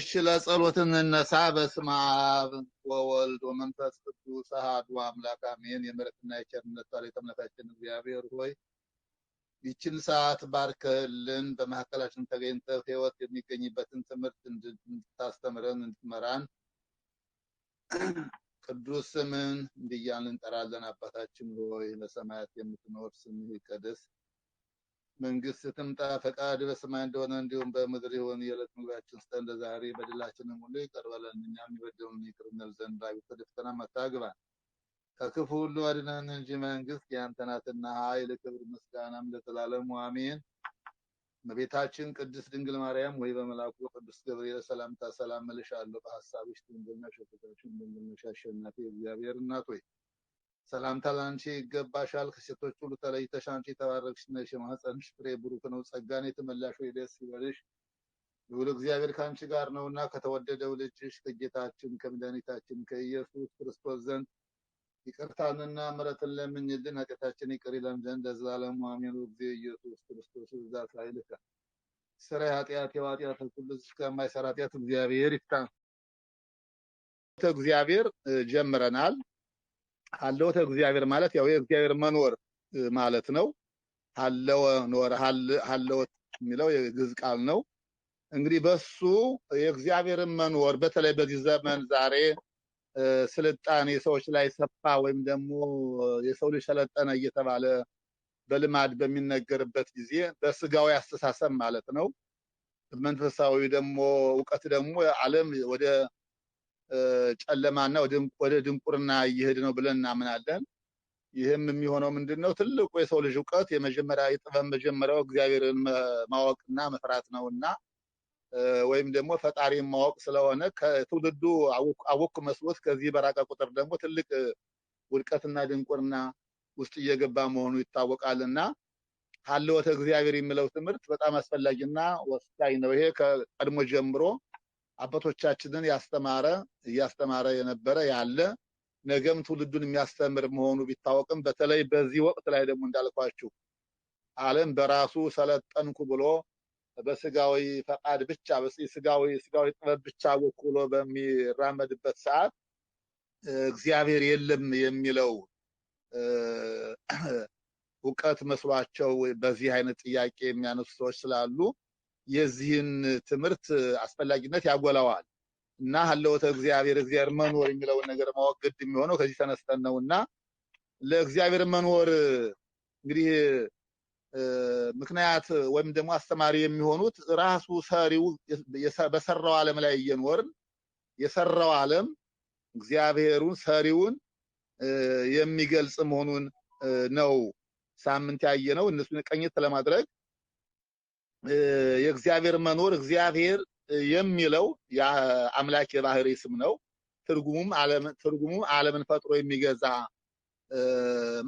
እሺ ለጸሎትን እነሳ። በስመ አብ ወወልድ ወመንፈስ ቅዱስ አሐዱ አምላክ አሜን። የምሕረትና የቸርነት ባለቤት አምላካችን እግዚአብሔር ሆይ ይህችን ሰዓት ባርከልን፣ በመካከላችን ተገኝተህ ሕይወት የሚገኝበትን ትምህርት እንድታስተምረን እንድትመራን ቅዱስ ስምን እንዲያን እንጠራለን። አባታችን ሆይ በሰማያት የምትኖር ስምህ ይቀደስ፣ መንግስት ትምጣ፣ ፈቃድ በሰማይ እንደሆነ እንዲሁም በምድር ይሁን። የዕለት ምግባችንን ስጠን ዛሬ፣ በደላችንን ሁሉ ይቅር በለን እኛም የበደሉንን ይቅር እንል ዘንድ፣ ወደ ፈተና አታግባን ከክፉ ሁሉ አድነን እንጂ መንግስት ያንተ ናትና ኃይል፣ ክብር፣ ምስጋናም ለዘላለሙ አሜን። እመቤታችን ቅድስት ድንግል ማርያም ወይ በመልአኩ ቅዱስ ገብርኤል ሰላምታ ሰላም እልሻለሁ፣ በሐሳብሽ ድንግል ነሽ፣ በሥጋሽም ድንግል ነሽ። አሸናፊ እግዚአብሔር እናት ሆይ ሰላምታ ላንቺ ይገባሻል። ከሴቶች ሁሉ ተለይተሽ አንቺ የተባረክሽ ነሽ፣ የማኅፀንሽ ፍሬ ቡሩክ ነው። ጸጋን የተመላሽ ሆይ ደስ ይበልሽ፣ ልዑል እግዚአብሔር ከአንቺ ጋር ነውና ከተወደደው ልጅሽ ከጌታችን ከመድኃኒታችን ከኢየሱስ ክርስቶስ ዘንድ ይቅርታንና ምሕረትን ለምኝልን፣ ኃጢአታችን ይቅር ይለን ዘንድ ለዘላለሙ አሜን። እግዚእ ኢየሱስ ክርስቶስ ብዛት ኃይልከ ስራ ኃጢአት የኃጢአት ሁሉ እስከማይሰራ ኃጢአት እግዚአብሔር ይፍታ። እግዚአብሔር ጀምረናል። ሀለወተ እግዚአብሔር ማለት ያው የእግዚአብሔር መኖር ማለት ነው። ሀለወ ኖር ሀለወት የሚለው የግዕዝ ቃል ነው። እንግዲህ በሱ የእግዚአብሔርን መኖር በተለይ በዚህ ዘመን ዛሬ ስልጣኔ ሰዎች ላይ ሰፋ ወይም ደግሞ የሰው ልጅ ሰለጠነ እየተባለ በልማድ በሚነገርበት ጊዜ በስጋዊ አስተሳሰብ ማለት ነው። መንፈሳዊ ደግሞ እውቀት ደግሞ ዓለም ወደ ጨለማና ወደ ድንቁርና እየሄደ ነው ብለን እናምናለን። ይህም የሚሆነው ምንድነው? ትልቁ የሰው ልጅ እውቀት የመጀመሪያ የጥበብ መጀመሪያው እግዚአብሔርን ማወቅና መፍራት ነውና ወይም ደግሞ ፈጣሪን ማወቅ ስለሆነ ከትውልዱ አወቅ መስሎት ከዚህ በራቀ ቁጥር ደግሞ ትልቅ ውድቀትና ድንቁርና ውስጥ እየገባ መሆኑ ይታወቃልና ሀለወተ እግዚአብሔር የሚለው ትምህርት በጣም አስፈላጊና ወሳኝ ነው። ይሄ ከቀድሞ ጀምሮ አባቶቻችንን እያስተማረ የነበረ ያለ ነገም ትውልዱን የሚያስተምር መሆኑ ቢታወቅም በተለይ በዚህ ወቅት ላይ ደግሞ እንዳልኳችሁ ዓለም በራሱ ሰለጠንኩ ብሎ በስጋዊ ፈቃድ ብቻ ስጋዊ ጥበብ ብቻ ወክሎ በሚራመድበት ሰዓት እግዚአብሔር የለም የሚለው እውቀት መስሏቸው በዚህ አይነት ጥያቄ የሚያነሱ ሰዎች ስላሉ የዚህን ትምህርት አስፈላጊነት ያጎላዋል እና ሀለወተ እግዚአብሔር መኖር የሚለውን ነገር ማወቅ ግድ የሚሆነው ከዚህ ተነስተን ነውና ለእግዚአብሔር መኖር እንግዲህ ምክንያት ወይም ደግሞ አስተማሪ የሚሆኑት ራሱ ሰሪው በሰራው ዓለም ላይ እየኖርን የሰራው ዓለም እግዚአብሔሩን ሰሪውን የሚገልጽ መሆኑን ነው ሳምንት ያየነው። እነሱን ቀኝት ለማድረግ የእግዚአብሔር መኖር እግዚአብሔር የሚለው የአምላክ የባህሪ ስም ነው። ትርጉሙም ዓለምን ፈጥሮ የሚገዛ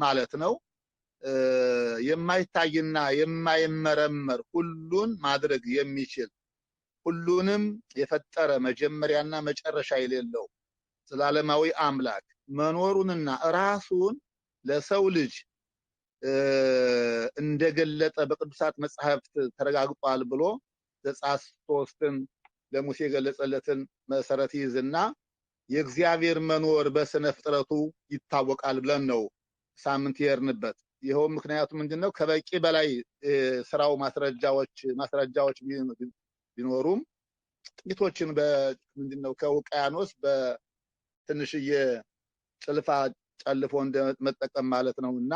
ማለት ነው። የማይታይና የማይመረመር ሁሉን ማድረግ የሚችል ሁሉንም የፈጠረ መጀመሪያና መጨረሻ የሌለው ዘላለማዊ አምላክ መኖሩንና ራሱን ለሰው ልጅ እንደገለጠ በቅዱሳት መጻሕፍት ተረጋግጧል ብሎ ዘጸአት 3ን ለሙሴ የገለጸለትን መሰረት ይዝና የእግዚአብሔር መኖር በስነ ፍጥረቱ ይታወቃል ብለን ነው ሳምንት የርንበት። ይሄው ምክንያቱ ምንድነው? ከበቂ በላይ ስራው ማስረጃዎች ቢኖሩም ጥቂቶችን ምንድነው ከውቅያኖስ በትንሽዬ ጭልፋ ጨልፎ እንደመጠቀም ማለት ነውና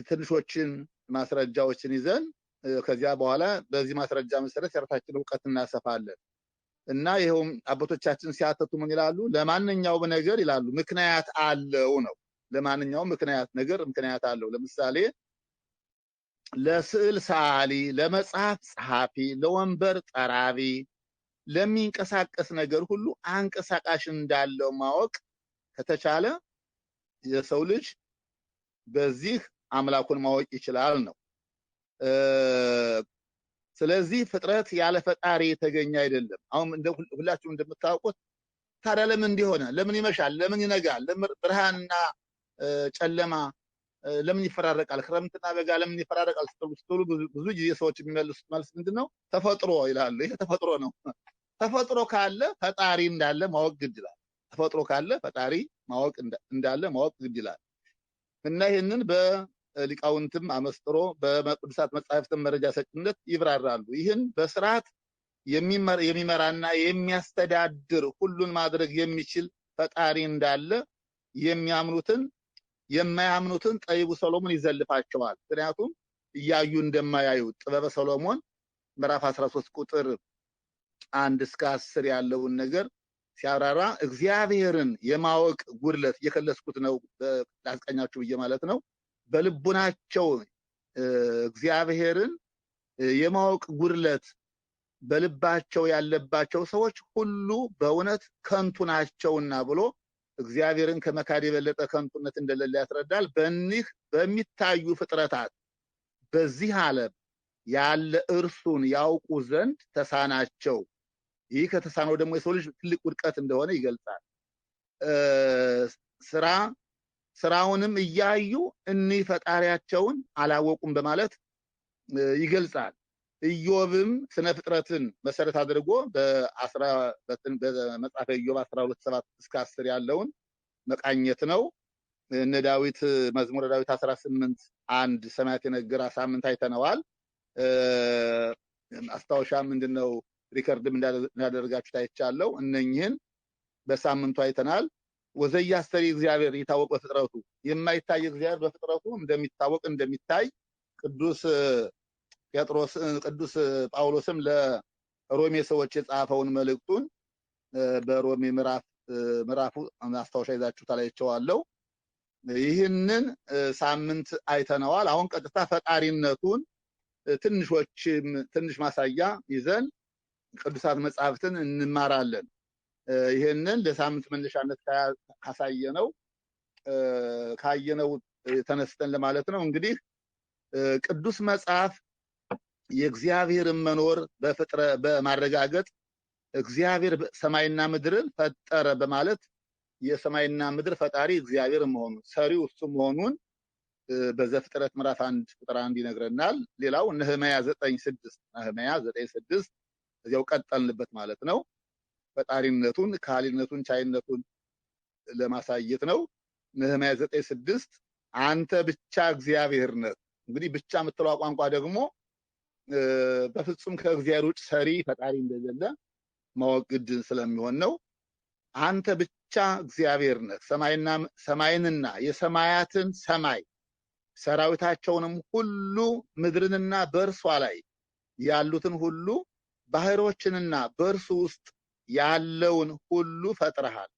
ትንሾችን ማስረጃዎችን ይዘን ከዚያ በኋላ በዚህ ማስረጃ መሰረት የራሳችንን እውቀት እናሰፋለን እና ይሄውም አባቶቻችን ሲያተቱ ምን ይላሉ? ለማንኛውም ነገር ይላሉ ምክንያት አለው ነው። ለማንኛውም ምክንያት አለው። ለምሳሌ ለስዕል ሰዓሊ፣ ለመጽሐፍ ጸሐፊ፣ ለወንበር ጠራቢ፣ ለሚንቀሳቀስ ነገር ሁሉ አንቀሳቃሽ እንዳለው ማወቅ ከተቻለ የሰው ልጅ በዚህ አምላኩን ማወቅ ይችላል ነው። ስለዚህ ፍጥረት ያለ ፈጣሪ የተገኘ አይደለም። አሁን ሁላችሁም እንደምታውቁት ታዲያ ለምን እንዲሆነ ለምን ይመሻል? ለምን ይነጋል? ብርሃንና ጨለማ ለምን ይፈራረቃል? ክረምትና በጋ ለምን ይፈራረቃል? ስትሉ ብዙ ጊዜ ሰዎች የሚመልሱት መልስ ምንድነው? ተፈጥሮ ይላሉ። ይሄ ተፈጥሮ ነው። ተፈጥሮ ካለ ፈጣሪ እንዳለ ማወቅ ግድ ይላል። ተፈጥሮ ካለ ፈጣሪ ማወቅ እንዳለ ማወቅ ግድ ይላል እና ይህንን በሊቃውንትም አመስጥሮ በቅዱሳት መጻሕፍትም መረጃ ሰጭነት ይብራራሉ። ይህን በስርዓት የሚመራና የሚያስተዳድር ሁሉን ማድረግ የሚችል ፈጣሪ እንዳለ የሚያምኑትን የማያምኑትን ጠቢቡ ሰሎሞን ይዘልፋቸዋል። ምክንያቱም እያዩ እንደማያዩ ጥበበ ሰሎሞን ምዕራፍ 13 ቁጥር 1 እስከ 10 ያለውን ነገር ሲያብራራ እግዚአብሔርን የማወቅ ጉድለት እየከለስኩት ነው ላስቀኛችሁ ብዬ ማለት ነው። በልቡናቸው እግዚአብሔርን የማወቅ ጉድለት በልባቸው ያለባቸው ሰዎች ሁሉ በእውነት ከንቱ ናቸውና ብሎ እግዚአብሔርን ከመካድ የበለጠ ከንቱነት እንደሌለ ያስረዳል። በእኒህ በሚታዩ ፍጥረታት በዚህ ዓለም ያለ እርሱን ያውቁ ዘንድ ተሳናቸው። ይህ ከተሳነው ደግሞ የሰው ልጅ ትልቅ ውድቀት እንደሆነ ይገልጻል። ስራውንም እያዩ እኒህ ፈጣሪያቸውን አላወቁም በማለት ይገልጻል። ኢዮብም ስነ ፍጥረትን መሰረት አድርጎ በመጽሐፈ ኢዮብ 12:7 እስከ 10 ያለውን መቃኘት ነው። እነ ዳዊት መዝሙረ ዳዊት 18:1 ሰማያት የነገረ ሳምንት አይተነዋል። አስታውሻ ምንድነው ሪከርድም እንዳደረጋችሁ ታይቻለሁ። እነኚህን በሳምንቱ አይተናል። ወዘያስተሪ እግዚአብሔር ይታወቅ በፍጥረቱ የማይታይ እግዚአብሔር በፍጥረቱ እንደሚታወቅ እንደሚታይ ቅዱስ ጳውሎስም ለሮሜ ሰዎች የጻፈውን መልእክቱን በሮሜ ምዕራፉ ማስታወሻ ይዛችሁ ታላይቸዋለሁ። ይህንን ሳምንት አይተነዋል። አሁን ቀጥታ ፈጣሪነቱን ትንሽ ማሳያ ይዘን ቅዱሳት መጻሕፍትን እንማራለን። ይሄንን ለሳምንት መነሻነት ካየነው ተነስተን ለማለት ነው። እንግዲህ ቅዱስ መጽሐፍ የእግዚአብሔርን መኖር በማረጋገጥ እግዚአብሔር ሰማይና ምድርን ፈጠረ በማለት የሰማይና ምድር ፈጣሪ እግዚአብሔር መሆኑን ሰሪው እሱ መሆኑን በዘፍጥረት ምዕራፍ 1 ቁጥር 1 ይነግረናል። ሌላው ነህምያ 9:6 እዚያው ቀጠልንበት ማለት ነው። ፈጣሪነቱን ካህሊነቱን ቻይነቱን ለማሳየት ነው። ነህምያ 9:6 አንተ ብቻ እግዚአብሔር ነህ። እንግዲህ ብቻ የምትለው ቋንቋ ደግሞ በፍጹም ከእግዚአብሔር ውጭ ሰሪ ፈጣሪ እንደሌለ ማወቅ ግድ ስለሚሆን ነው። አንተ ብቻ እግዚአብሔር ነህ። ሰማይንና የሰማያትን ሰማይ ሰራዊታቸውንም ሁሉ ምድርንና በእርሷ ላይ ያሉትን ሁሉ ባህሮችንና በእርሱ ውስጥ ያለውን ሁሉ ፈጥረሃል።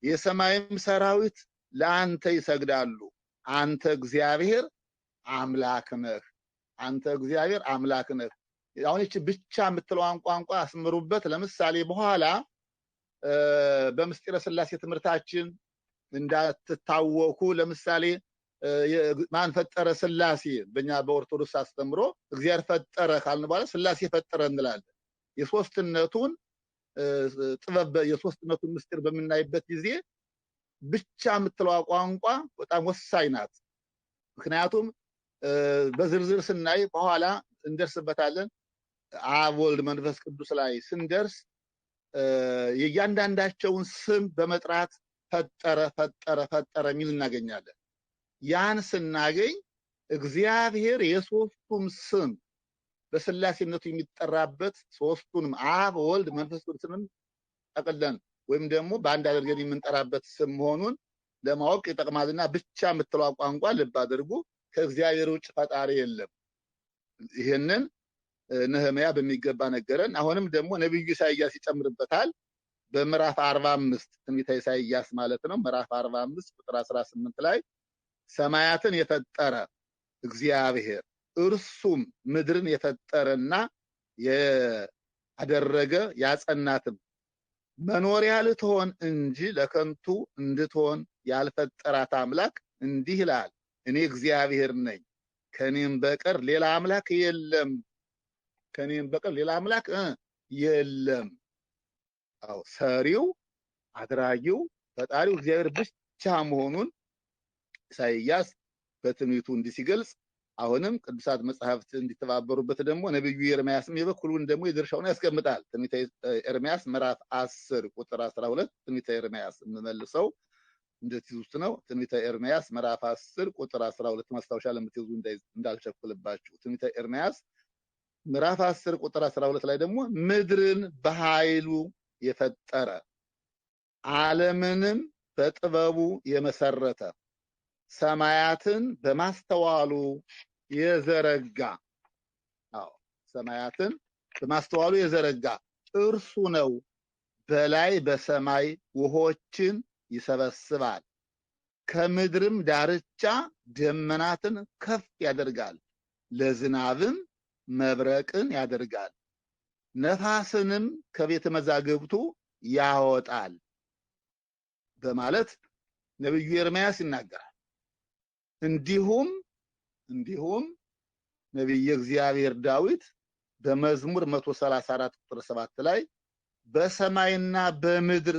የሰማይም ሰራዊት ለአንተ ይሰግዳሉ። አንተ እግዚአብሔር አምላክ ነህ። አንተ እግዚአብሔር አምላክ ነህ። አሁን እቺ ብቻ የምትለዋን ቋንቋ አስምሩበት። ለምሳሌ በኋላ በምስጢረ ሥላሴ ትምህርታችን እንዳትታወኩ ለምሳሌ ማን ፈጠረ ሥላሴ በእኛ በኦርቶዶክስ አስተምሮ እግዚአብሔር ፈጠረ ካልን በኋላ ሥላሴ ፈጠረ እንላለን። የሶስትነቱን ምስጢር በምናይበት ጊዜ ብቻ የምትለዋ ቋንቋ በጣም ወሳኝ ናት። ምክንያቱም በዝርዝር ስናይ በኋላ እንደርስበታለን። አብ ወልድ መንፈስ ቅዱስ ላይ ስንደርስ የእያንዳንዳቸውን ስም በመጥራት ፈጠረ የሚል እናገኛለን። ያን ስናገኝ እግዚአብሔር የሶስቱም ስም በሥላሴነቱ የሚጠራበት ሶስቱንም አብ ወልድ መንፈስ ቅዱስንም ጠቅለን ወይም ደግሞ በአንድ አድርገን የምንጠራበት ስም መሆኑን ለማወቅ ይጠቅማልና ብቻ የምትለው ቋንቋ ልብ አድርጉ። ከእግዚአብሔር ውጭ ፈጣሪ የለም። ይሄንን ነህምያ በሚገባ ነገረን። አሁንም ደግሞ ነብዩ ኢሳይያስ ይጨምርበታል። በምዕራፍ 45 ትንቢተ ኢሳይያስ ማለት ነው። ምዕራፍ 45 ቁጥር 18 ላይ ሰማያትን የፈጠረ እግዚአብሔር እርሱም ምድርን የፈጠረና ያደረገ ያጸናትም መኖሪያ ልትሆን እንጂ ለከንቱ እንድትሆን ያልፈጠራት አምላክ እንዲህ ይላል፣ እኔ እግዚአብሔር ነኝ፣ ከኔም በቀር ሌላ አምላክ የለም። ከኔም በቀር ሌላ አምላክ የለም። አው ሰሪው አድራጊው ፈጣሪው እግዚአብሔር ብቻ መሆኑን ኢሳይያስ በትንቢቱ እንዲህ ሲገልጽ አሁንም ቅዱሳት መጽሐፍት እንዲተባበሩበት ደግሞ ነብዩ ኤርምያስም የበኩሉን ደግሞ የድርሻውን ያስቀምጣል። ትንቢተ ኤርምያስ ምዕራፍ 10 ቁጥር 12 ትንቢተ ኤርምያስ የምመልሰው እንደትይዙት ነው። ትንቢተ ኤርምያስ ምዕራፍ 10 ቁጥር 12 ማስታወሻ ለምትይዙ እንዳልቸኩልባችሁ። ትንቢተ ኤርምያስ ምዕራፍ 10 ቁጥር 12 ላይ ደግሞ ምድርን በኃይሉ የፈጠረ ዓለምንም በጥበቡ የመሰረተ ሰማያትን በማስተዋሉ የዘረጋ ሰማያትን በማስተዋሉ የዘረጋ እርሱ ነው። በላይ በሰማይ ውሆችን ይሰበስባል፣ ከምድርም ዳርቻ ደመናትን ከፍ ያደርጋል፣ ለዝናብም መብረቅን ያደርጋል፣ ነፋስንም ከቤተ መዛግብቱ ያወጣል በማለት ነብዩ ኤርምያስ ይናገራል። እንዲሁም ነብዩ እግዚአብሔር ዳዊት በመዝሙር 134 ቁጥር 7 ላይ በሰማይና በምድር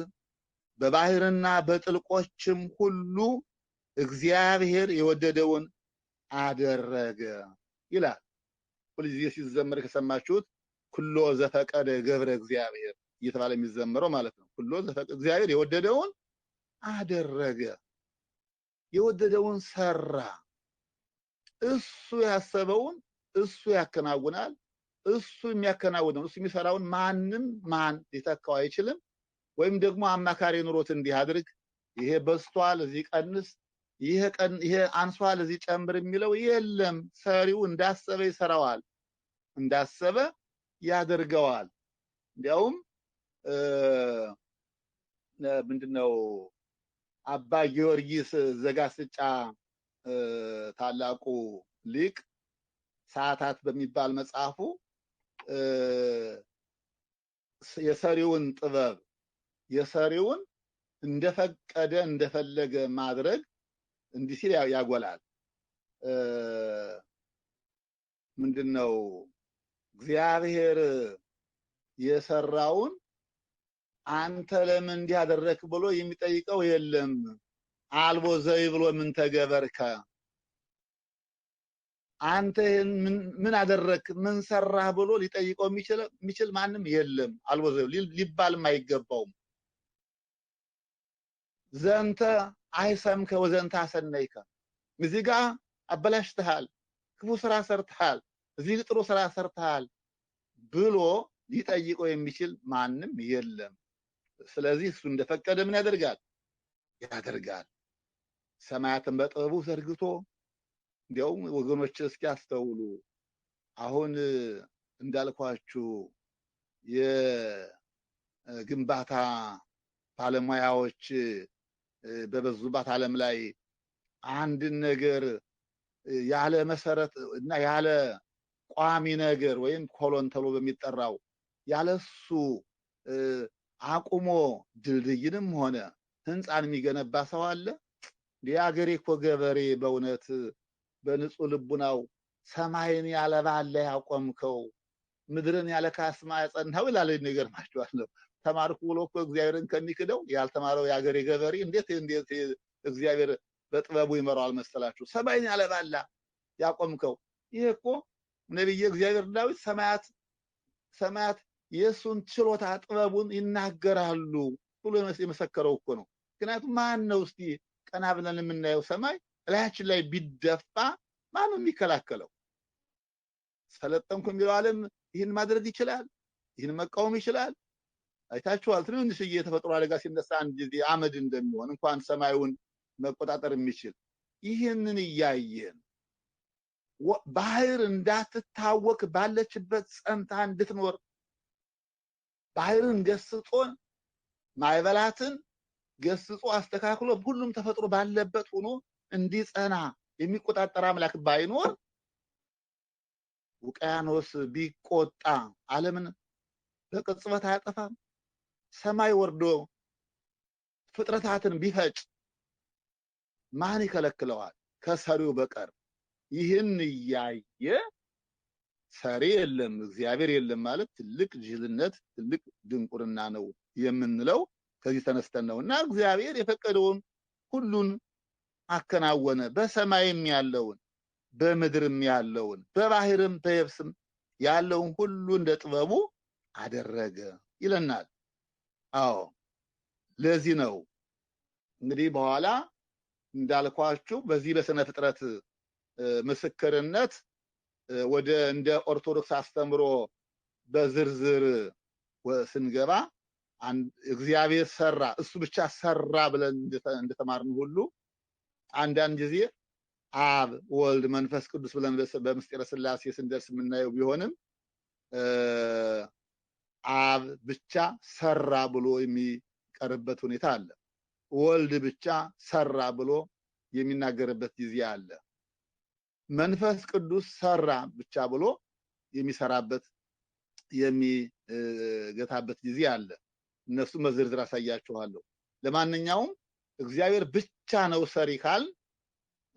በባህርና በጥልቆችም ሁሉ እግዚአብሔር የወደደውን አደረገ ይላል። ሁልጊዜ ሲዘመር ከሰማችሁት ኩሎ ዘፈቀደ ገብረ እግዚአብሔር እየተባለ የሚዘመረው ማለት ነው። ኩሎ ዘፈቀደ እግዚአብሔር የወደደውን አደረገ፣ የወደደውን ሰራ። እሱ ያሰበውን እሱ ያከናውናል። እሱ የሚያከናውነው እሱ የሚሰራውን ማን ሊተካው አይችልም። ወይም ደግሞ አማካሪ ኑሮት እንዲህ አድርግ፣ ይሄ በስቷል እዚህ ቀንስ፣ ይሄ አንሷል እዚህ ጨምር የሚለው የለም። ሰሪው እንዳሰበ ይሰራዋል፣ እንዳሰበ ያደርገዋል። እንዲያውም ምንድነው አባ ጊዮርጊስ ዘጋስጫ ታላቁ ሊቅ ሰዓታት በሚባል መጽሐፉ የሰሪውን ጥበብ የሰሪውን እንደፈቀደ እንደፈለገ ማድረግ እንዲህ ሲል ያጎላል። ምንድነው እግዚአብሔር የሰራውን አንተ ለምን እንዲህ አደረክ ብሎ የሚጠይቀው የለም። አልቦ ዘይ ብሎ ምን ተገበርከ፣ አንተ ምን አደረክ ምን ሰራህ ብሎ ሊጠይቀው የሚችል ማንም የለም። አልቦ ዘይ ሊባልም አይገባውም። ዘንተ አይሰምከ ወዘንተ አሰነይከ፣ እዚህ ጋር አበላሽተሃል፣ ክፉ ስራ ሰርተሃል፣ እዚህ ጥሩ ስራ ሰርተሃል ብሎ ሊጠይቀው የሚችል ማንም የለም። ስለዚህ እሱ እንደፈቀደ ምን ያደርጋል። ሰማያትን በጥበቡ ዘርግቶ እንዲያውም ወገኖች እስኪ አስተውሉ። አሁን እንዳልኳችሁ የግንባታ ባለሙያዎች በበዙባት ዓለም ላይ አንድ ነገር ያለ መሰረት እና ያለ ቋሚ ነገር ወይም ኮሎን ተብሎ በሚጠራው ያለሱ አቁሞ ድልድይንም ሆነ ህንፃን የሚገነባ ሰው አለ? የአገሬ እኮ ገበሬ በእውነት በንጹህ ልቡናው ሰማይን ያለ ባለ ያቆምከው ምድርን ያለ ካስማ ያጸናው ይላል። ይገርማችኋል። ተማርኩ ብሎ እኮ እግዚአብሔርን ከሚክደው ያልተማረው የአገሬ ገበሬ እንዴት እግዚአብሔር በጥበቡ ይመራዋል መሰላችሁ? ሰማይን ያለ ባላ ያቆምከው። ይሄ እኮ ነብዩ እግዚአብሔር ዳዊት ሰማያት የሱን ችሎታ ጥበቡን ይናገራሉ ብሎ የመሰከረው እኮ ነው። ምክንያቱም ማን ነው እስቲ ቀና ብለን የምናየው ሰማይ እላያችን ላይ ቢደፋ ማን ነው የሚከላከለው? ሰለጠንኩ የሚለው ዓለም ይህን ማድረግ ይችላል? ይህን መቃወም ይችላል? አይታችኋል። ትንሽዬ የተፈጥሮ አደጋ ሲነሳ አንድ ጊዜ አመድ እንደሚሆን እንኳን ሰማዩን መቆጣጠር የሚችል ይህንን እያየን ባህር እንዳትታወክ ባለችበት ጸንታ እንድትኖር ባህርን ገስጾ ማይበላትን ገስጾ አስተካክሎ ሁሉም ተፈጥሮ ባለበት ሆኖ እንዲጸና የሚቆጣጠር አምላክ ባይኖር ውቅያኖስ ቢቆጣ ዓለምን በቅጽበት አያጠፋም? ሰማይ ወርዶ ፍጥረታትን ቢፈጭ ማን ይከለክለዋል? ከሰሪው በቀር። ይህን እያየ ሰሪ የለም እግዚአብሔር የለም ማለት ትልቅ ጅልነት ትልቅ ድንቁርና ነው የምንለው ከዚህ ተነስተን ነውና እግዚአብሔር የፈቀደውን ሁሉን አከናወነ። በሰማይም ያለውን በምድርም ያለውን በባህርም በየብስም ያለውን ሁሉ እንደ ጥበቡ አደረገ ይለናል። አዎ ለዚህ ነው እንግዲህ በኋላ እንዳልኳችሁ በዚህ በስነ ፍጥረት ምስክርነት ወደ እንደ ኦርቶዶክስ አስተምሮ በዝርዝር ስንገባ እግዚአብሔር ሰራ እሱ ብቻ ሰራ ብለን እንደተማርን ሁሉ አንዳንድ ጊዜ አብ ወልድ መንፈስ ቅዱስ ብለን በምስጢረ ሥላሴ ስንደርስ የምናየው ቢሆንም አብ ብቻ ሰራ ብሎ የሚቀርበት ሁኔታ አለ። ወልድ ብቻ ሰራ ብሎ የሚናገርበት ጊዜ አለ። መንፈስ ቅዱስ ሰራ ብቻ ብሎ የሚሰራበት የሚገታበት ጊዜ አለ። እነሱ መዝርዝር አሳያችኋለሁ። ለማንኛውም እግዚአብሔር ብቻ ነው ሰሪ ካል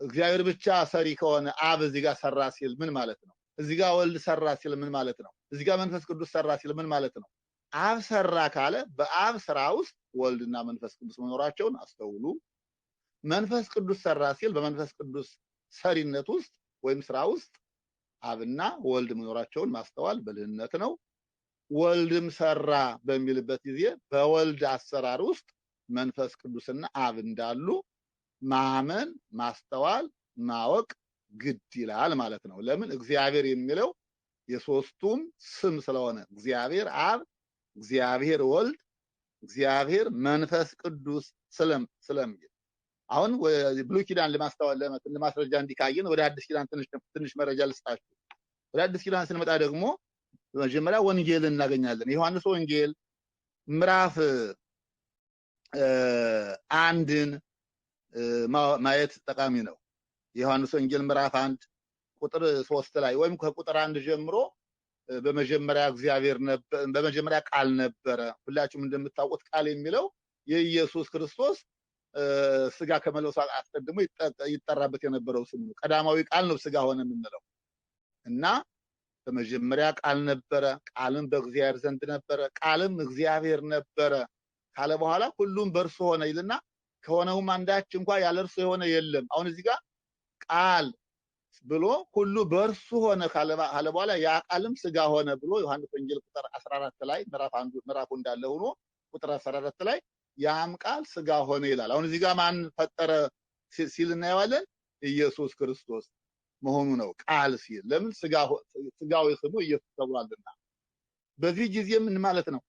እግዚአብሔር ብቻ ሰሪ ከሆነ አብ እዚህ ጋር ሰራ ሲል ምን ማለት ነው? እዚህ ጋር ወልድ ሰራ ሲል ምን ማለት ነው? እዚህ ጋር መንፈስ ቅዱስ ሰራ ሲል ምን ማለት ነው? አብ ሰራ ካለ በአብ ስራ ውስጥ ወልድና መንፈስ ቅዱስ መኖራቸውን አስተውሉ። መንፈስ ቅዱስ ሰራ ሲል በመንፈስ ቅዱስ ሰሪነት ውስጥ ወይም ስራ ውስጥ አብና ወልድ መኖራቸውን ማስተዋል ብልህነት ነው። ወልድም ሰራ በሚልበት ጊዜ በወልድ አሰራር ውስጥ መንፈስ ቅዱስና አብ እንዳሉ ማመን ማስተዋል ማወቅ ግድ ይላል ማለት ነው። ለምን? እግዚአብሔር የሚለው የሶስቱም ስም ስለሆነ እግዚአብሔር አብ፣ እግዚአብሔር ወልድ፣ እግዚአብሔር መንፈስ ቅዱስ ስለሚል አሁን ብሉይ ኪዳን ለማስረጃ እንዲካየን ወደ አዲስ ኪዳን ትንሽ መረጃ ልስጣችሁ። ወደ አዲስ ኪዳን ስንመጣ ደግሞ በመጀመሪያ ወንጌል እናገኛለን። የዮሐንስ ወንጌል ምዕራፍ 1ን ማየት ጠቃሚ ነው። የዮሐንስ ወንጌል ምዕራፍ 1 ቁጥር 3 ላይ ወይም ከቁጥር 1 ጀምሮ በመጀመሪያ እግዚአብሔር ነበር፣ በመጀመሪያ ቃል ነበረ። ሁላችሁም እንደምታውቁት ቃል የሚለው የኢየሱስ ክርስቶስ ስጋ ከመለወሱ አስቀድሞ ይጠራበት የነበረው ስም ነው። ቀዳማዊ ቃል ነው ስጋ ሆነ የምንለው እና በመጀመሪያ ቃል ነበረ፣ ቃልም በእግዚአብሔር ዘንድ ነበረ፣ ቃልም እግዚአብሔር ነበረ ካለ በኋላ ሁሉም በእርሱ ሆነ ይልና ከሆነውም አንዳች እንኳን ያለ እርሱ የሆነ የለም። አሁን እዚህ ጋር ቃል ብሎ ሁሉ በእርሱ ሆነ ካለ በኋላ ያ ቃልም ስጋ ሆነ ብሎ ዮሐንስ ወንጌል ቁጥር 14 ላይ ምዕራፉ እንዳለ ሆኖ ቁጥር 14 ላይ ያም ቃል ስጋ ሆነ ይላል። አሁን እዚህ ጋር ማን ፈጠረ ሲል እናየዋለን? ኢየሱስ ክርስቶስ መሆኑ ነው ቃል ሲል። ለምን? ስጋዊ ስሙ ኢየሱስ ተብሏልና። በዚህ ጊዜ ምን ማለት ነው?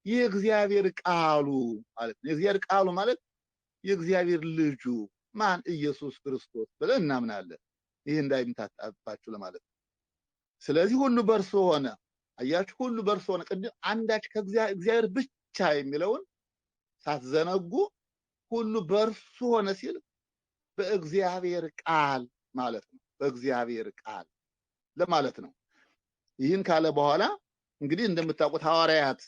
የእግዚአብሔር ቃሉ ማለት ነው። የእግዚአብሔር ቃሉ ማለት የእግዚአብሔር ልጁ ማን? ኢየሱስ ክርስቶስ ብለን እናምናለን። ይህ እንዳይምታጣባችሁ ለማለት ነው። ስለዚህ ሁሉ በእርሱ ሆነ። አያችሁ፣ ሁሉ በእርሱ ሆነ። ቅድም አንዳች ከእግዚአብሔር ብቻ የሚለውን ሳትዘነጉ ሁሉ በእርሱ ሆነ ሲል በእግዚአብሔር ቃል ማለት ነው። በእግዚአብሔር ቃል ለማለት ነው። ይህን ካለ በኋላ እንግዲህ እንደምታውቁት ሐዋርያት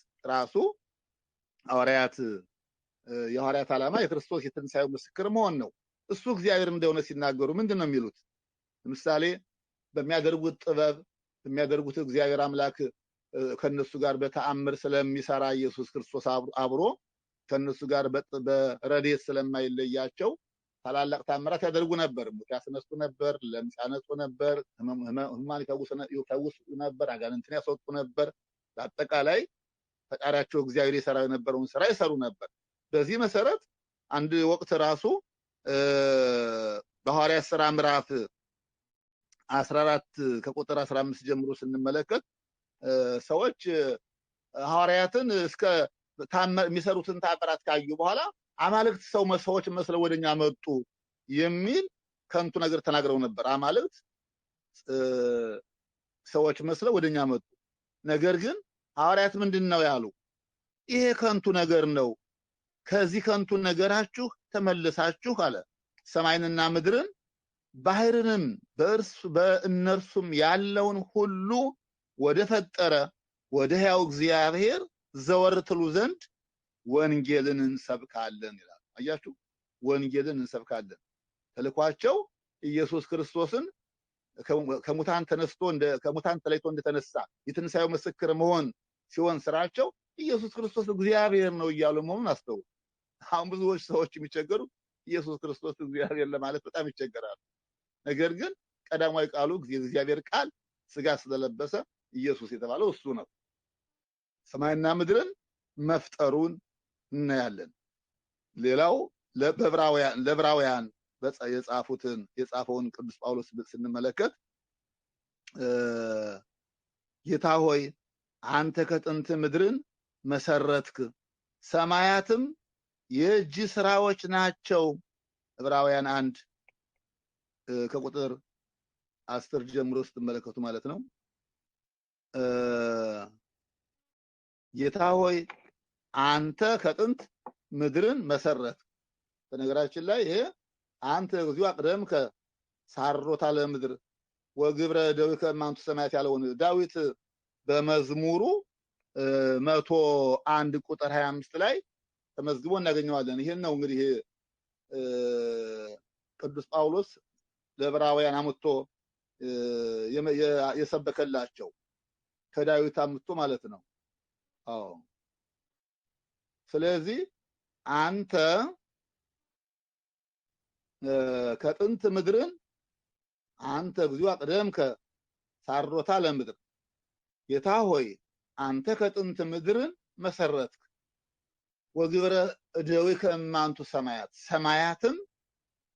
የሐዋርያት ዓላማ የክርስቶስ የትንሣኤው ምስክር መሆን ነው። እሱ እግዚአብሔር እንደሆነ ሲናገሩ ምንድን ነው የሚሉት? ለምሳሌ በሚያደርጉት ጥበብ በሚያደርጉት እግዚአብሔር አምላክ ከነሱ ጋር በተአምር ስለሚሰራ ኢየሱስ ክርስቶስ አብሮ ከነሱ ጋር በረድኤት ስለማይለያቸው ታላላቅ ተአምራት ያደርጉ ነበር። ሙት ያስነሱ ነበር፣ ለምጽ ያነጹ ነበር፣ ሕሙማን ይፈውሱ ነበር፣ አጋንንትን ያስወጡ ነበር። በአጠቃላይ ፈጣሪያቸው እግዚአብሔር የሰራው የነበረውን ስራ ይሰሩ ነበር። በዚህ መሰረት አንድ ወቅት ራሱ በሐዋርያት ሥራ ምዕራፍ 14 ከቁጥር 15 ጀምሮ ስንመለከት ሰዎች ሐዋርያትን እስከ የሚሰሩትን ተአምራት ካዩ በኋላ አማልክት ሰዎች መስለው ወደኛ መጡ የሚል ከንቱ ነገር ተናግረው ነበር። አማልክት ሰዎች መስለው ወደኛ መጡ። ነገር ግን ሐዋርያት ምንድነው ያሉ? ይሄ ከንቱ ነገር ነው፣ ከዚህ ከንቱ ነገራችሁ ተመልሳችሁ አለ ሰማይንና ምድርን ባህርንም በእነርሱም ያለውን ሁሉ ወደ ፈጠረ ወደ ሕያው እግዚአብሔር ዘወር ትሉ ዘንድ ወንጌልን እንሰብካለን ይላል። አያችሁ፣ ወንጌልን እንሰብካለን። ተልኳቸው ኢየሱስ ክርስቶስን ከሙታን ተለይቶ እንደተነሳ የትንሣኤው ምስክር መሆን ሲሆን ስራቸው ኢየሱስ ክርስቶስ እግዚአብሔር ነው እያሉ መሆኑን አስተውሉ። አሁን ብዙዎች ሰዎች የሚቸገሩ ኢየሱስ ክርስቶስ እግዚአብሔር ለማለት በጣም ይቸገራሉ። ነገር ግን ቀዳማዊ ቃሉ የእግዚአብሔር ቃል ስጋ ስለለበሰ ኢየሱስ የተባለው እሱ ነው። ሰማይና ምድርን መፍጠሩን እናያለን። ሌላው ለዕብራውያን የጻፈውን ቅዱስ ጳውሎስ ስንመለከት ጌታ ሆይ አንተ ከጥንት ምድርን መሰረትክ፣ ሰማያትም የእጅ ስራዎች ናቸው። ዕብራውያን 1 ከቁጥር 10 ጀምሮ ስትመለከቱ ማለት ነው። ጌታ ሆይ አንተ ከጥንት ምድርን መሰረት። በነገራችን ላይ ይሄ አንተ እግዚኦ አቅደምከ ሳሮታ ለምድር ወግብረ እደዊከ እማንቱ ሰማያት ያለውን ዳዊት በመዝሙሩ 101 ቁጥር 25 ላይ ተመዝግቦ እናገኘዋለን። ይሄን ነው እንግዲህ ቅዱስ ጳውሎስ ለዕብራውያን አምጥቶ የሰበከላቸው ከዳዊት አምጥቶ ማለት ነው። አዎ ስለዚህ አንተ ከጥንት ምድርን አንተ እግዚኦ አቅደምከ ሳሮታ ለምድር ጌታ ሆይ አንተ ከጥንት ምድርን መሰረትክ፣ ወግብረ እደዊከ እማንቱ ሰማያት ሰማያትም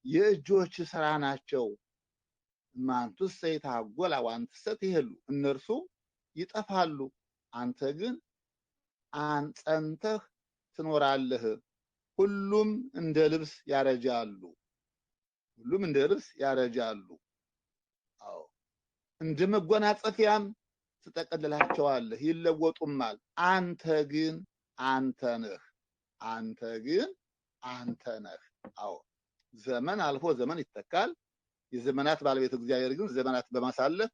የእጆች ስራ ናቸው። እማንቱስ ይታጎላ ወአንትሰ ትሄሉ እነርሱ ይጠፋሉ አንተ ግን ጸንተህ ትኖራለህ። ሁሉም እንደ ልብስ ያረጃሉ። ሁሉም እንደ ልብስ ያረጃሉ። አዎ እንደ መጎናጸፊያም ትጠቀልላቸዋለህ፣ ይለወጡማል። አንተ ግን አንተ ነህ። አንተ ግን አንተ ነህ። አዎ ዘመን አልፎ ዘመን ይተካል። የዘመናት ባለቤት እግዚአብሔር ግን ዘመናት በማሳለፍ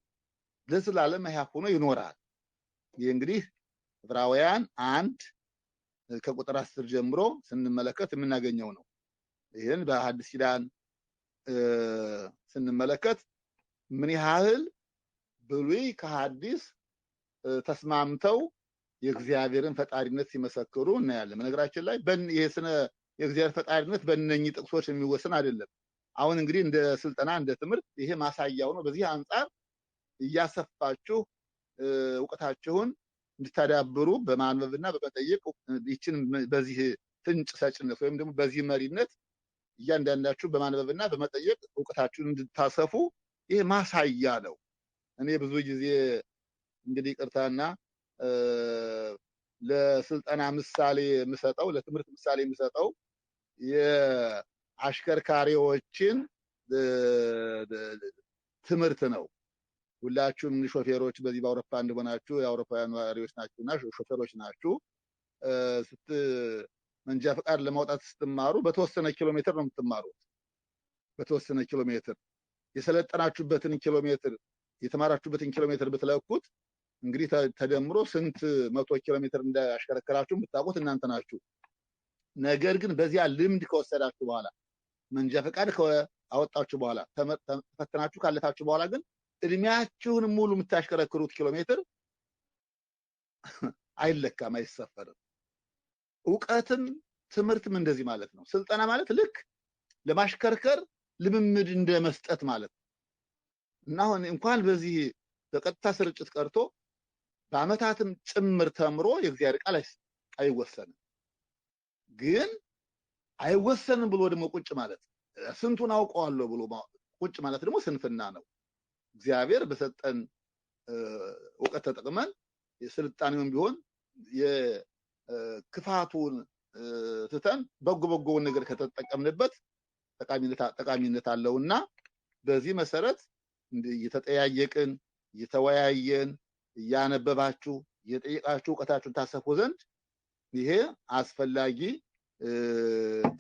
ለዘላለም ሕያው ሆኖ ይኖራል። ይህ እንግዲህ ዕብራውያን 1 ከቁጥር 10 ጀምሮ ስንመለከት የምናገኘው ነው። ይሄን በሐዲስ ኪዳን ስንመለከት ምን ያህል ብሉይ ከሐዲስ ተስማምተው የእግዚአብሔርን ፈጣሪነት ሲመሰክሩ እናያለን። በነገራችን ላይ የእግዚአብሔር ፈጣሪነት በእነኚህ ጥቅሶች የሚወሰን አይደለም። አሁን እንግዲህ እንደ ስልጠና እንደ ትምህርት ይሄ ማሳያው ነው። በዚህ አንጻር እያሰፋችሁ ዕውቀታችሁን እንድታዳብሩ በማንበብና በመጠየቅ ይችን በዚህ ፍንጭ ሰጭነት ወይም ደግሞ በዚህ መሪነት እያንዳንዳችሁ በማንበብና በመጠየቅ ዕውቀታችሁን እንድታሰፉ ይሄ ማሳያ ነው። እኔ ብዙ ጊዜ እንግዲህ ይቅርታና ለስልጠና ምሳሌ የምሰጠው ለትምህርት ምሳሌ የምሰጠው የአሽከርካሪዎችን ትምህርት ነው። ሁላችሁም ሾፌሮች በዚህ በአውሮፓ እንደሆናችሁ የአውሮፓውያን ነዋሪዎች ናችሁና ሾፌሮች ናችሁ። መንጃ ፈቃድ ለማውጣት ስትማሩ በተወሰነ ኪሎ ሜትር ነው የምትማሩት። በተወሰነ ኪሎ ሜትር የሰለጠናችሁበትን ኪሎ ሜትር የተማራችሁበትን ኪሎ ሜትር ብትለኩት እንግዲህ ተደምሮ ስንት 100 ኪሎ ሜትር እንዳሽከረከራችሁ ብታውቁት እናንተ ናችሁ። ነገር ግን በዚያ ልምድ ከወሰዳችሁ በኋላ መንጃ ፈቃድ ካወጣችሁ በኋላ ተፈተናችሁ ካለፋችሁ በኋላ ግን እድሜያችሁን ሙሉ የምታሽከረክሩት ኪሎ ሜትር አይለካም፣ አይሰፈርም። ዕውቀትም ትምህርትም እንደዚህ ማለት ነው። ስልጠና ማለት ልክ ለማሽከርከር ልምምድ እንደመስጠት ማለት ነው እና አሁን እንኳን በዚህ በቀጥታ ስርጭት ቀርቶ በአመታትም ጭምር ተምሮ የእግዚአብሔር ቃል አይወሰንም። ግን አይወሰንም ብሎ ደግሞ ቁጭ ማለት ስንቱን አውቀዋለሁ ብሎ ቁጭ ማለት ደግሞ ስንፍና ነው። እግዚአብሔር በሰጠን ዕውቀት ተጠቅመን የስልጣኔውን ቢሆን የክፋቱን ትተን በጎውን ነገር ከተጠቀምንበት ጠቃሚነት አለውና በዚህ መሰረት እየተጠያየቅን እየተወያየን እያነበባችሁ እየጠየቃችሁ ዕውቀታችሁን ታሰፉ ዘንድ ይሄ አስፈላጊ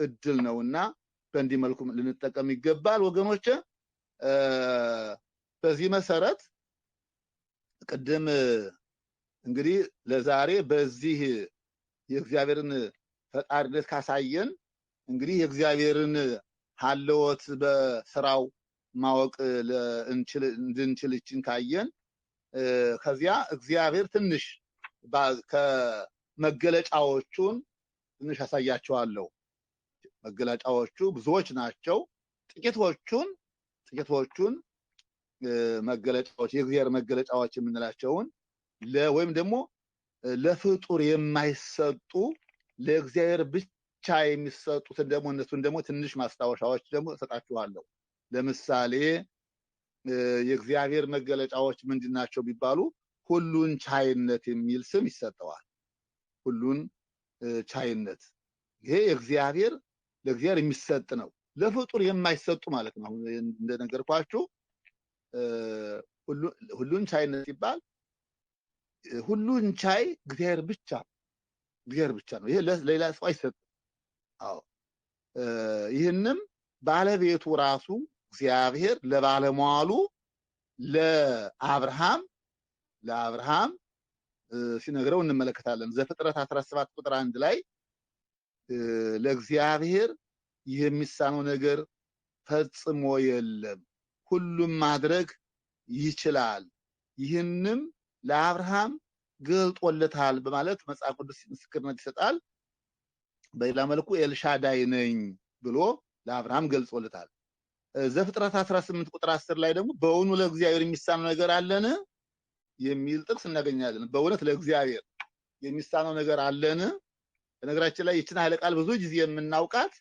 እድል ነውና በእንዲህ መልኩ ልንጠቀም ይገባል ወገኖቼ። በዚህ መሰረት ቅድም እንግዲህ ለዛሬ በዚህ የእግዚአብሔርን ፈጣሪነት ካሳየን እንግዲህ የእግዚአብሔርን ሀለወት በስራው ማወቅ እንድንችልችን ካየን ከዚያ እግዚአብሔር ትንሽ ከመገለጫዎቹን ትንሽ ያሳያቸዋለሁ። መገለጫዎቹ ብዙዎች ናቸው። ጥቂቶቹን መገለጫዎች የእግዚአብሔር መገለጫዎች የምንላቸውን ወይም ደግሞ ለፍጡር የማይሰጡ ለእግዚአብሔር ብቻ የሚሰጡትን ደግሞ እነሱን ደግሞ ትንሽ ማስታወሻዎች ደግሞ እሰጣችኋለሁ። ለምሳሌ የእግዚአብሔር መገለጫዎች ምንድናቸው ቢባሉ ሁሉን ቻይነት የሚል ስም ይሰጠዋል። ሁሉን ቻይነት ይሄ ለእግዚአብሔር የሚሰጥ ነው፣ ለፍጡር የማይሰጡ ማለት ነው። እንደነገርኳችሁ ሁሉን ቻይነት ሲባል ሁሉን ቻይ እግዚአብሔር ብቻ ነው። ይሄ ለሌላ ሰው አይሰጥም። አዎ ይህንም ባለቤቱ ራሱ እግዚአብሔር ለባለሟሉ ለአብርሃም ሲነግረው እንመለከታለን። ዘፍጥረት 17 ቁጥር 1 ላይ ለእግዚአብሔር የሚሳነው ነገር ፈጽሞ የለም፣ ሁሉም ማድረግ ይችላል፣ ይህንም ለአብርሃም ገልጦለታል በማለት መጽሐፍ ቅዱስ ምስክርነት ይሰጣል። በሌላ መልኩ ኤልሻዳይ ነኝ ብሎ ለአብርሃም ገልጾለታል። ዘፍጥረት 18 ቁጥር 10 ላይ ደግሞ በእውኑ ለእግዚአብሔር የሚሳነው ነገር አለን የሚል ጥቅስ እናገኛለን። በእውነት ለእግዚአብሔር የሚሳነው ነገር አለን? በነገራችን ላይ ይችን ኃይለ ቃል ብዙ ጊዜ የምናውቃት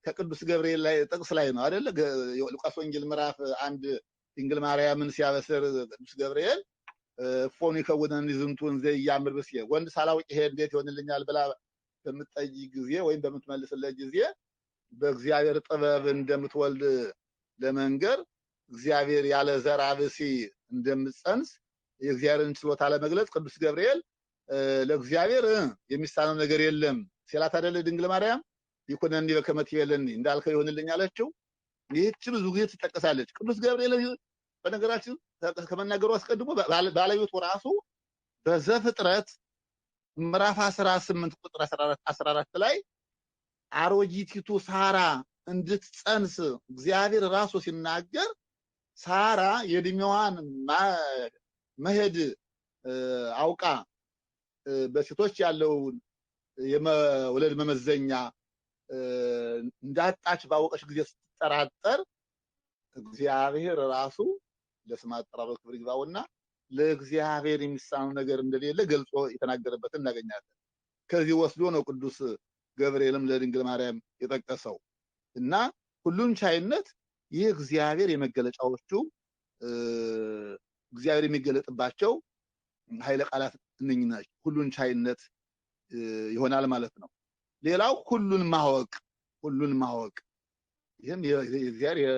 ከቅዱስ ገብርኤል ላይ ጥቅስ ላይ ነው አይደለ? ሉቃስ ወንጌል ምዕራፍ 1 ድንግል ማርያምን ሲያበስር ቅዱስ ገብርኤል ፎኒ ከወደን ዝንቱን ዘያምር በስ ወንድ ሳላውቅ ይሄ እንዴት ይሆንልኛል ብላ በምትጠይቅ ጊዜ ወይም በምትመልስለት ጊዜ በእግዚአብሔር ጥበብ እንደምትወልድ ለመንገር እግዚአብሔር ያለ ዘር አብሲ እንደምትጸንስ የእግዚአብሔርን ችሎታ ለመግለጽ ቅዱስ ገብርኤል ለእግዚአብሔር የሚሳነው ነገር የለም ሲላት አይደለ ድንግል ማርያም ይኮነኒ በከመ ትቤለኒ እንዳልከው ይሆንልኝ አለችው። ይህች ብዙ ጊዜ ትጠቀሳለች። ቅዱስ ገብርኤል በነገራችን ከመናገሩ አስቀድሞ ባለቤቱ ራሱ በዘፍጥረት ምዕራፍ 18 ቁጥር 14 ላይ አሮጊቲቱ ሳራ እንድትጸንስ እግዚአብሔር ራሱ ሲናገር ሳራ የእድሜዋን መሄድ አውቃ በሴቶች ያለውን የመውለድ መመዘኛ እንዳጣች ባወቀች ጊዜ ስትጠራጠር እግዚአብሔር ራሱ ለስም አጠራሩ ክብር ይግባውና ለእግዚአብሔር የሚሳነው ነገር እንደሌለ ገልጾ የተናገረበትን እናገኛለን። ከዚህ ወስዶ ነው ቅዱስ ገብርኤልም ለድንግል ማርያም የጠቀሰው እና ሁሉን ቻይነት ይህ እግዚአብሔር የመገለጫዎቹ እግዚአብሔር የሚገለጥባቸው ኃይለ ቃላት እነኚህ ናቸው። ሁሉን ቻይነት ይሆናል ማለት ነው። ሌላው ሁሉን ማወቅ ይህም የእግዚአብሔር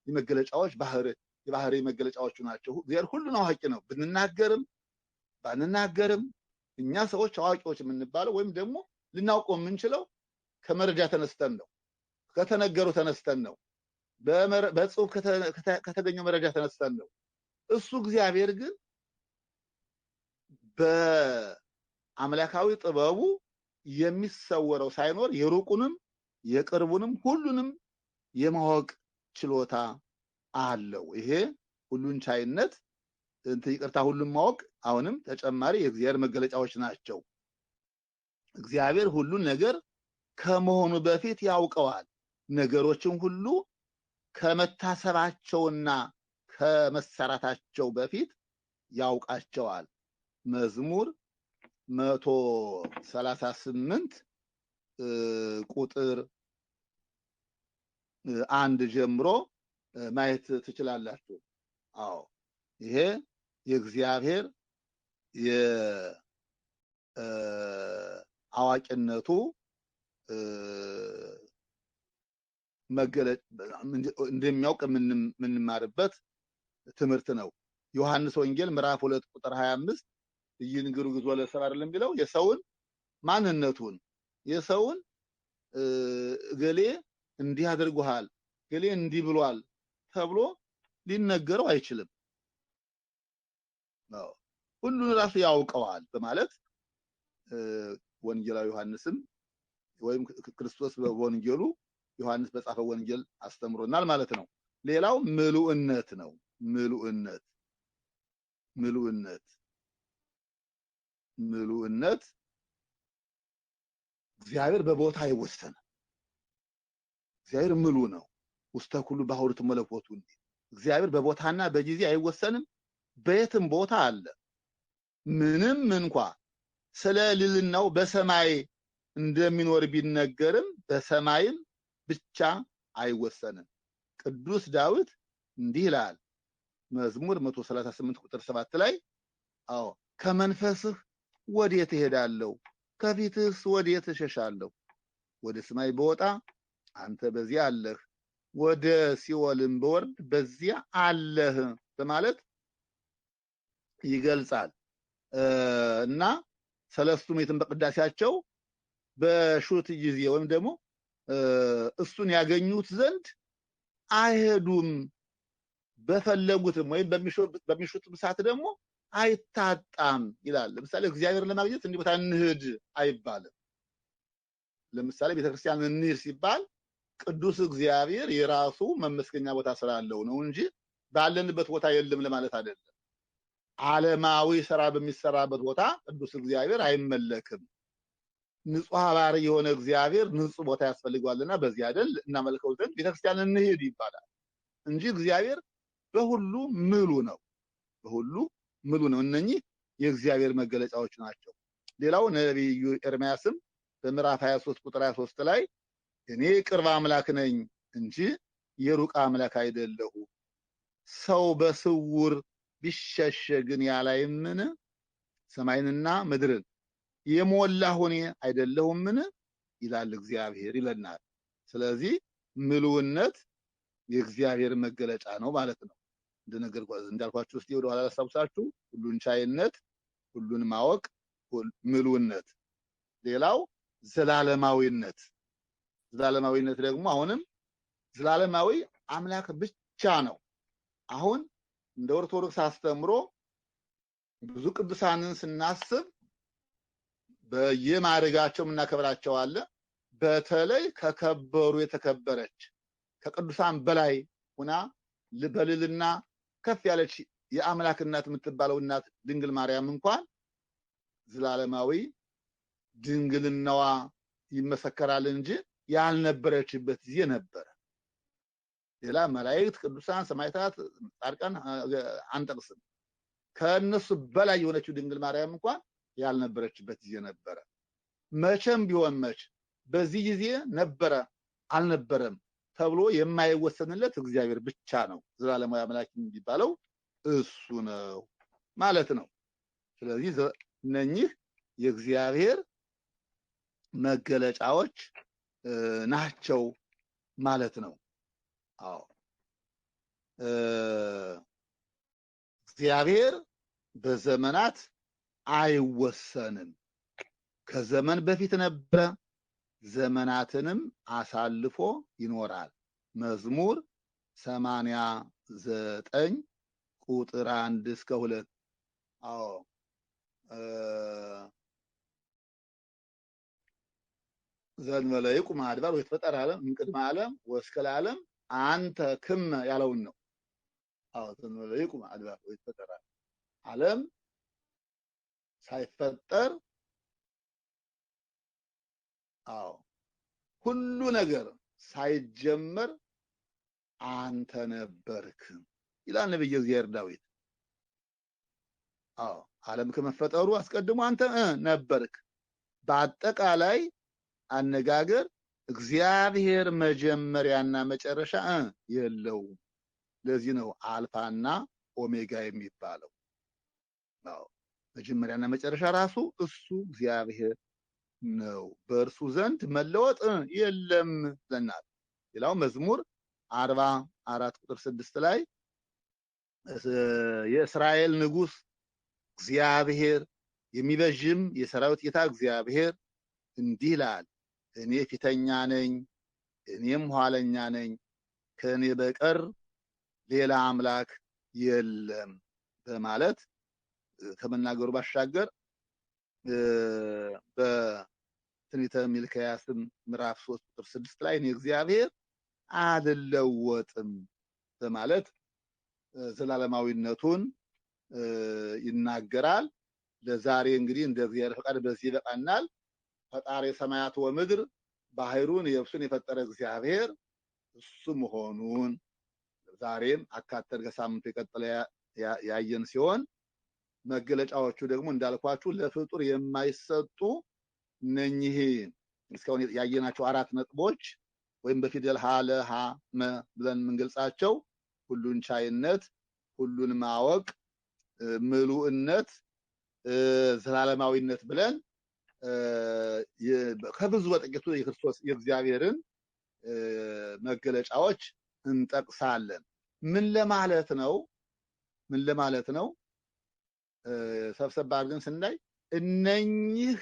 የመገለጫዎች የባህሪ መገለጫዎቹ ናቸው። እግዚአብሔር ሁሉን አዋቂ ነው። ብንናገርም ባንናገርም እኛ ሰዎች አዋቂዎች የምንባለው ወይም ደግሞ ልናውቀው የምንችለው ከመረጃ ተነስተን ነው፣ ከተነገሩ ተነስተን ነው፣ በጽሁፍ ከተገኘው መረጃ ተነስተን ነው። እሱ እግዚአብሔር ግን በአምላካዊ ጥበቡ የሚሰወረው ሳይኖር የሩቁንም የቅርቡንም ሁሉንም የማወቅ ችሎታ አለው። ይሄ ሁሉን ቻይነት ሁሉን ማወቅ አሁንም ተጨማሪ የእግዚአብሔር መገለጫዎች ናቸው። እግዚአብሔር ሁሉን ነገር ከመሆኑ በፊት ያውቀዋል። ነገሮችን ሁሉ ከመታሰባቸውና ከመሰራታቸው በፊት ያውቃቸዋል። መዝሙር 138 ቁጥር 1 ጀምሮ ማየት ትችላላችሁ። አዎ ይሄ የእግዚአብሔር የአዋቂነቱ መገለጥ እንደሚያውቅ የምንማርበት ትምህርት ነው። ዮሐንስ ወንጌል ምዕራፍ 2 ቁጥር 25 ይንግሩ ግዞ ለሰብ አይደለም ቢለው የሰውን ማንነቱን የሰውን ገሌ እንዲህ አድርጓል ገሌ እንዲህ ብሏል ተብሎ ሊነገረው አይችልም። ነው ሁሉን ራሱ ያውቀዋል በማለት ወንጌላዊ ዮሐንስም ወይም ክርስቶስ በወንጌሉ ዮሐንስ በጻፈው ወንጌል አስተምሮናል ማለት ነው። ሌላው ምሉእነት ነው። ምሉእነት እግዚአብሔር በቦታ አይወሰንም። እግዚአብሔር ምሉ ነው። ውስተ ኩሉ ባሕሩ መለኮቱ እግዚአብሔር በቦታና በጊዜ አይወሰንም። በየትም ቦታ አለ። ምንም እንኳን ስለ ልዕልናው በሰማይ እንደሚኖር ቢነገርም በሰማይም ብቻ አይወሰንም። ቅዱስ ዳዊት እንዲህ ይላል መዝሙር 138 ቁጥር 7 ላይ ከመንፈስህ ወዴት እሄዳለሁ? ከፊትህስ ወዴት እሸሻለሁ? ወደ ሰማይ ብወጣ አንተ በዚያ አለህ፣ ወደ ሲኦልም ብወርድ በዚያ አለህ በማለት ይገልጻል። እና ሰለስቱ ምዕትም በቅዳሴያቸው በሹት ጊዜ ወይም ደግሞ እሱን ያገኙት ዘንድ አይሄዱም፣ በፈለጉትም ወይም በሚሹትም ሰዓት ደግሞ አይታጣም ይላል። ለምሳሌ እግዚአብሔር ለማግኘት እንዲህ ቦታ እንሂድ አይባልም። ለምሳሌ ቤተክርስቲያን እንሂድ ሲባል ቅዱስ እግዚአብሔር የራሱ መመስገኛ ቦታ ስላለው ነው እንጂ ባለንበት ቦታ የለም ለማለት አይደለም። ዓለማዊ ስራ በሚሰራበት ቦታ ቅዱስ እግዚአብሔር አይመለክም። ንጹህ ባሪ የሆነ እግዚአብሔር ንጹህ ቦታ ያስፈልገዋልና በዚህ አይደል እናመልከው ዘንድ ቤተክርስቲያን እንሂድ ይባላል እንጂ እግዚአብሔር በሁሉ ምሉ ነው። በሁሉ ምሉ ነው። እነኚህ የእግዚአብሔር መገለጫዎች ናቸው። ሌላው ነብዩ ኤርምያስም በምዕራፍ 23 ቁጥር 23 ላይ እኔ ቅርብ አምላክ ነኝ እንጂ የሩቅ አምላክ አይደለሁ፣ ሰው በስውር ቢሸሸግን ያላይምን? ሰማይንና ምድርን የሞላሁ እኔ አይደለሁምን? ይላል እግዚአብሔር ይለናል። ስለዚህ ምሉዕነት የእግዚአብሔር መገለጫ ነው ማለት ነው። እንዳልኳችሁ እስቲ ወደ ኋላ ላስታውሳችሁ። ሁሉን ቻይነት፣ ሁሉን ማወቅ፣ ምሉዕነት። ሌላው ዘላለማዊነት። ዘላለማዊነት ደግሞ አሁንም ዘላለማዊ አምላክ ብቻ ነው። አሁን እንደ ኦርቶዶክስ አስተምሮ ብዙ ቅዱሳንን ስናስብ በየማዕረጋቸው እናከብራቸው አለ። በተለይ ከከበሩ የተከበረች ከቅዱሳን በላይ ሆና በልዕልና ከፍ ያለች የአምላክ እናት የምትባለው እናት ድንግል ማርያም እንኳን ዘላለማዊ ድንግልናዋ ይመሰከራል እንጂ ያልነበረችበት ጊዜ ነበረ። ሌላ መላእክት፣ ቅዱሳን፣ ሰማዕታት፣ ጻድቃን አንጠቅስም። ከነሱ በላይ የሆነችው ድንግል ማርያም እንኳን ያልነበረችበት ጊዜ ነበረ። መቼም ቢሆን መች በዚህ ጊዜ ነበረ አልነበረም ተብሎ የማይወሰንለት እግዚአብሔር ብቻ ነው። ዘላለማዊ አምላክ የሚባለው እሱ ነው ማለት ነው። ስለዚህ እነኚህ የእግዚአብሔር መገለጫዎች ናቸው ማለት ነው። እግዚአብሔር በዘመናት አይወሰንም። ከዘመን በፊት ነበረ፣ ዘመናትንም አሳልፎ ይኖራል። መዝሙር 89 ቁጥር 1 እስከ 2 ዘእንበለ ይቁም አድባር ወይትፈጠር ዓለም እምቅድመ ዓለም ወእስከ ለዓለም አንተ ክመ ያለውን ነው። ዘእንበለ ይቁም አድባር ወይትፈጠር ዓለም ሳይፈጠር ሁሉ ነገር ሳይጀመር አንተ ነበርክ ይላል ነብዩ እግዚአብሔር ዳዊት። ዓለም ከመፈጠሩ አስቀድሞ አንተ ነበርክ። በአጠቃላይ አነጋገር እግዚአብሔር መጀመሪያና መጨረሻ የለውም። ለዚህ ነው አልፋና ኦሜጋ የሚባለው። መጀመሪያና መጨረሻ ራሱ እሱ እግዚአብሔር ነው። በእርሱ ዘንድ መለወጥ የለም ለናል። ሌላው መዝሙር 44 ቁጥር 6 ላይ የእስራኤል ንጉስ እግዚአብሔር የሚበጅም የሰራዊት ጌታ እግዚአብሔር እንዲህ ይላል፣ እኔ ፊተኛ ነኝ እኔም ኋለኛ ነኝ፣ ከእኔ በቀር ሌላ አምላክ የለም በማለት ከመናገሩ ባሻገር በትንቢተ ሚልክያስ ምዕራፍ 3 ቁጥር 6 ላይ እኔ እግዚአብሔር አልለወጥም በማለት ዘላለማዊነቱን ይናገራል። ለዛሬ እንግዲህ እንደ እግዚአብሔር ፈቃድ በዚህ ይበቃናል። ፈጣሪ ሰማያት ወምድር ባህሩን የብሱን የፈጠረ እግዚአብሔር እሱ መሆኑን ዛሬም አካተን ከሳምንቱ የቀጠለ ያየን ሲሆን መገለጫዎቹ ደግሞ እንዳልኳችሁ ለፍጡር የማይሰጡ እነኚህ እስካሁን ያየናቸው አራት ነጥቦች ወይም በፊደል ሀ ለ ሀ መ ብለን የምንገልጻቸው ሁሉን ቻይነት፣ ሁሉን ማወቅ፣ ምሉእነት፣ ዘላለማዊነት ብለን ከብዙ በጥቂቱ የክርስቶስ የእግዚአብሔርን መገለጫዎች እንጠቅሳለን። ምን ለማለት ነው? ሰብሰብ አድርገን ስናይ እነኚህ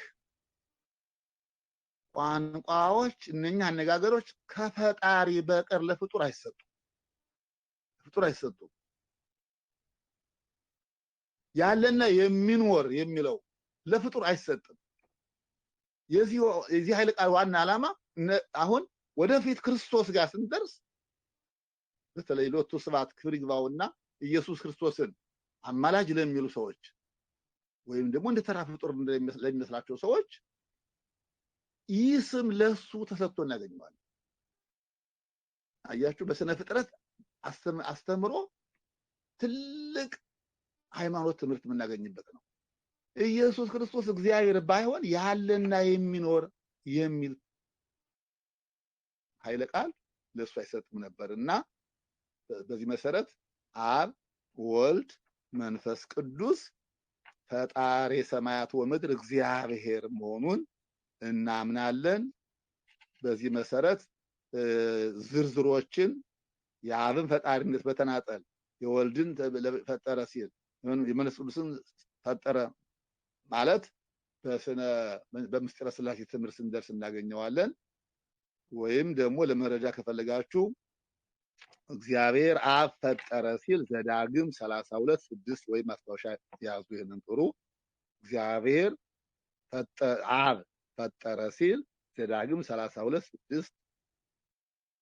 ቋንቋዎች እነኚህ አነጋገሮች ከፈጣሪ በቀር ለፍጡር አይሰጡም። ያለና የሚኖር የሚለው ለፍጡር አይሰጥም። የዚህ ኃይለ ቃል ዋና ዓላማ አሁን ወደፊት ክርስቶስ ጋር ስንደርስ በተለይ ሎቱ ስብሐት ክብር ይግባውና ኢየሱስ ክርስቶስን አማላጅ ለሚሉ ሰዎች ወይም ደግሞ እንደ ተራ ፍጡር ለሚመስላቸው ሰዎች ይህ ስም ለሱ ተሰጥቶ እናገኘዋለን። አያችሁ፣ በስነ ፍጥረት አስተምሮ ትልቅ ሃይማኖት ትምህርት የምናገኝበት ነው። ኢየሱስ ክርስቶስ እግዚአብሔር ባይሆን ያለና የሚኖር የሚል ኃይለ ቃል ለሱ አይሰጥም ነበርና በዚህ መሰረት አብ ወልድ መንፈስ ቅዱስ ፈጣሪ ሰማያት ወምድር እግዚአብሔር መሆኑን እናምናለን። በዚህ መሰረት ዝርዝሮችን የአብን ፈጣሪነት በተናጠል የወልድን ፈጠረ ሲል የመንፈስ ቅዱስን ፈጠረ ማለት በምስጢረ ሥላሴ ትምህርት ስንደርስ እናገኘዋለን። ወይም ደግሞ ለመረጃ ከፈለጋችሁ እግዚአብሔር አብ ፈጠረ ሲል ዘዳግም 32:6 ወይም ማስታወሻ ያዙ። ይሄንን ጥሩ። እግዚአብሔር አብ ፈጠረ ሲል ዘዳግም 32:6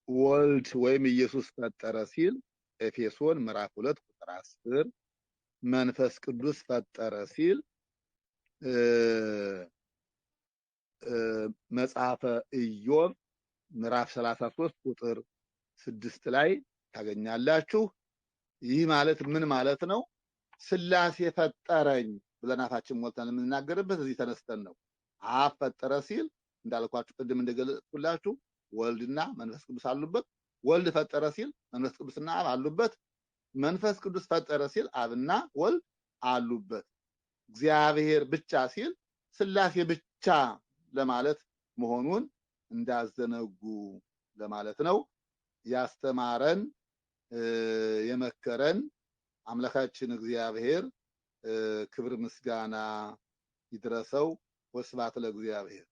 ወልድ ወይም ኢየሱስ ፈጠረ ሲል ኤፌሶን ምዕራፍ 2 ቁጥር 10 መንፈስ ቅዱስ ፈጠረ ሲል መጽሐፈ ኢዮብ ምዕራፍ 33 ቁጥር 6 ላይ ታገኛላችሁ። ይህ ማለት ምን ማለት ነው? ሥላሴ ፈጠረኝ ብለን አፋችን ሞልተን የምንናገርበት እዚህ ተነስተን ነው። አብ ፈጠረ ሲል እንዳልኳችሁ ቅድም እንደገለጽኩላችሁ ወልድና መንፈስ ቅዱስ አሉበት። ወልድ ፈጠረ ሲል መንፈስ ቅዱስና አብ አሉበት። መንፈስ ቅዱስ ፈጠረ ሲል አብና ወልድ አሉበት። እግዚአብሔር ብቻ ሲል ሥላሴ ብቻ ለማለት መሆኑን እንዳዘነጉ ለማለት ነው። ያስተማረን የመከረን አምላካችን እግዚአብሔር ክብር ምስጋና ይድረሰው። ወስብሐት ለእግዚአብሔር።